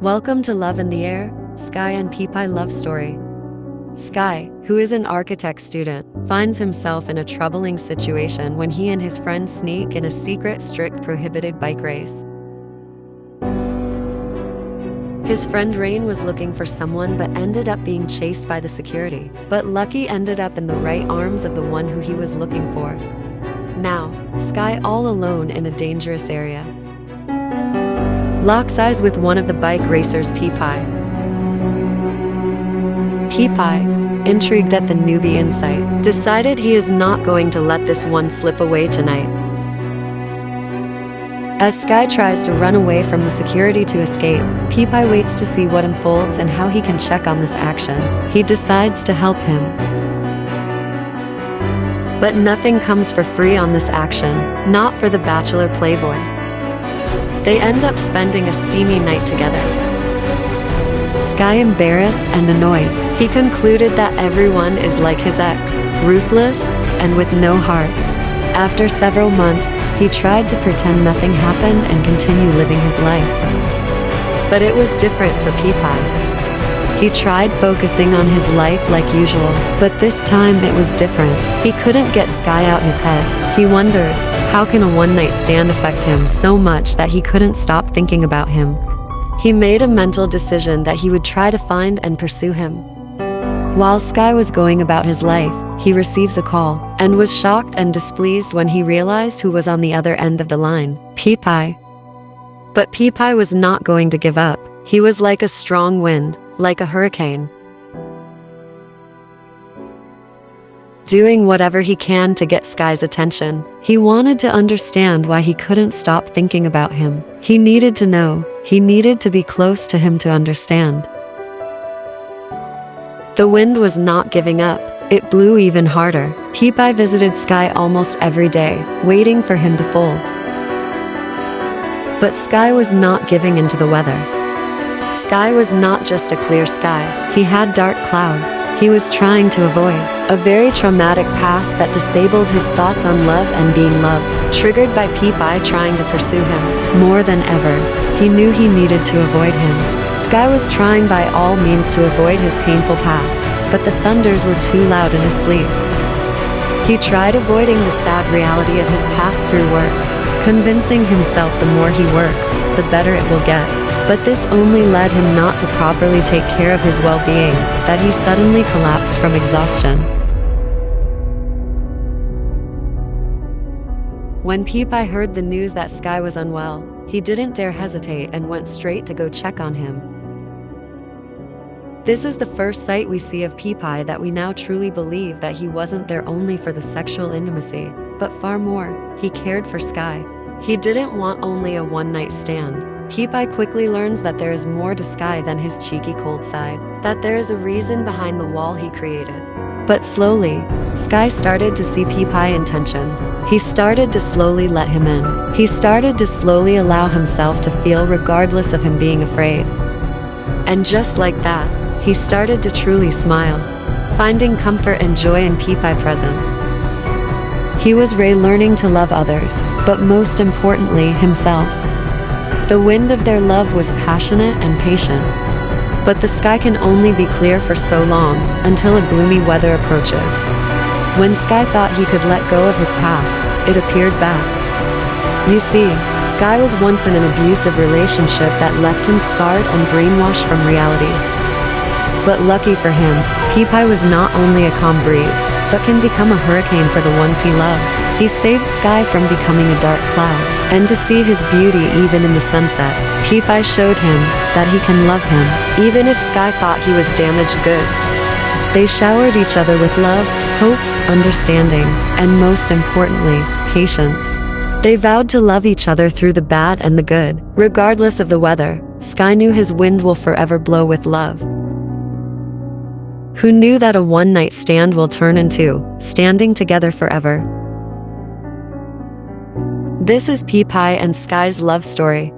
Welcome to Love in the Air, Sky and Prapai love story. Sky, who is an architect student, finds himself in a troubling situation when he and his friends sneak in a secret, strict, prohibited bike race. His friend Rain was looking for someone but ended up being chased by the security. But Lucky ended up in the right arms of the one who he was looking for. Now, Sky all alone in a dangerous area. Locks eyes with one of the bike racers, Prapai. Prapai, intrigued at the newbie insight, decided he is not going to let this one slip away tonight. As Sky tries to run away from the security to escape, Prapai waits to see what unfolds and how he can check on this action. He decides to help him. But nothing comes for free on this action, not for the bachelor playboy. They end up spending a steamy night together. Sky, embarrassed and annoyed, he concluded that everyone is like his ex, ruthless and with no heart. After several months, he tried to pretend nothing happened and continue living his life. But it was different for Prapai. He tried focusing on his life like usual, but this time it was different. He couldn't get Sky out his head. He wondered, how can a one-night stand affect him so much that he couldn't stop thinking about him? He made a mental decision that he would try to find and pursue him. While Sky was going about his life, he receives a call, and was shocked and displeased when he realized who was on the other end of the line, Prapai. But Prapai was not going to give up. He was like a strong wind, like a hurricane, doing whatever he can to get Sky's attention. He wanted to understand why he couldn't stop thinking about him. He needed to know. He needed to be close to him to understand. The wind was not giving up. It blew even harder. Prapai visited Sky almost every day, waiting for him to fold. But Sky was not giving in to the weather. Sky was not just a clear sky. He had dark clouds he was trying to avoid. A very traumatic past that disabled his thoughts on love and being loved, triggered by Prapai trying to pursue him. More than ever, he knew he needed to avoid him. Sky was trying by all means to avoid his painful past, but the thunders were too loud in his sleep. He tried avoiding the sad reality of his past through work, convincing himself the more he works, the better it will get. But this only led him not to properly take care of his well-being, that he suddenly collapsed from exhaustion. When Prapai heard the news that Sky was unwell, he didn't dare hesitate and went straight to go check on him. This is the first sight we see of Prapai that we now truly believe that he wasn't there only for the sexual intimacy, but far more, he cared for Sky. He didn't want only a one-night stand. Prapai quickly learns that there is more to Sky than his cheeky cold side, that there is a reason behind the wall he created. But slowly, Sky started to see Prapai's intentions. He started to slowly let him in. He started to slowly allow himself to feel regardless of him being afraid. And just like that, he started to truly smile, finding comfort and joy in Prapai's presence. He was learning to love others, but most importantly, himself. The wind of their love was passionate and patient. But the sky can only be clear for so long, until a gloomy weather approaches. When Sky thought he could let go of his past, it appeared back. You see, Sky was once in an abusive relationship that left him scarred and brainwashed from reality. But lucky for him, Prapai was not only a calm breeze, but can become a hurricane for the ones he loves. He saved Sky from becoming a dark cloud, and to see his beauty even in the sunset. Prapai showed him that he can love him, even if Sky thought he was damaged goods. They showered each other with love, hope, understanding, and most importantly, patience. They vowed to love each other through the bad and the good. Regardless of the weather, Sky knew his wind will forever blow with love. Who knew that a one-night stand will turn into standing together forever? This is Prapai and Sky's love story.